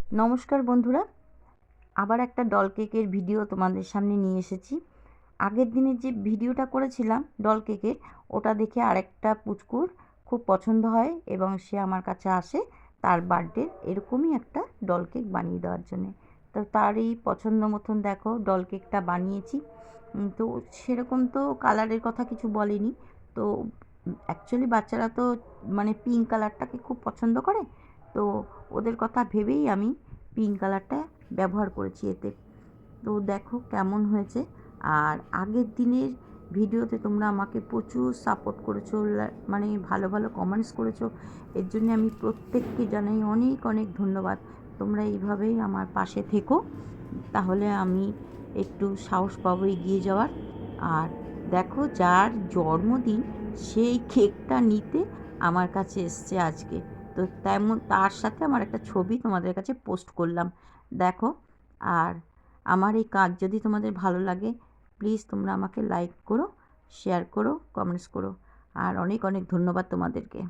নমস্কার বন্ধুরা, আবার একটা ডল কেকের ভিডিও তোমাদের সামনে নিয়ে এসেছি। আগের দিনের যে ভিডিওটা করেছিলাম ডল কেকের, ওটা দেখে আরেকটা পুচকুর খুব পছন্দ হয় এবং সে আমার কাছে আসে তার বার্থডে এরকমই একটা ডল কেক বানিয়ে দেওয়ার জন্যে। তো তারই পছন্দ মতন দেখো ডল কেকটা বানিয়েছি। তো সেরকম তো কালারের কথা কিছু বলেনি। তো অ্যাকচুয়ালি বাচ্চারা তো মানে পিঙ্ক কালারটাকে খুব পছন্দ করে, তো ওদের কথা ভেবেই আমি পিঙ্ক কালারটা ব্যবহার করেছি এতে। তো দেখো কেমন হয়েছে। আর আগের দিনের ভিডিওতে তোমরা আমাকে প্রচুর সাপোর্ট করেছো, মানে ভালো ভালো কমেন্টস করেছো। এর জন্য আমি প্রত্যেককে জানাই অনেক অনেক ধন্যবাদ। তোমরা এইভাবেই আমার পাশে থেকো, তাহলে আমি একটু সাহস পাবো এগিয়ে যাওয়ার। আর দেখো, যার জন্মদিন সেই কেকটা নিতে আমার কাছে এসছে আজকে। তো তেমন তার সাথে আমার একটা ছবি তোমাদের কাছে পোস্ট করলাম, দেখো। আর আমার এই কাজ যদি তোমাদের ভালো লাগে, প্লিজ তোমরা আমাকে লাইক করো, শেয়ার করো, কমেন্টস করো। আর অনেক অনেক ধন্যবাদ তোমাদেরকে।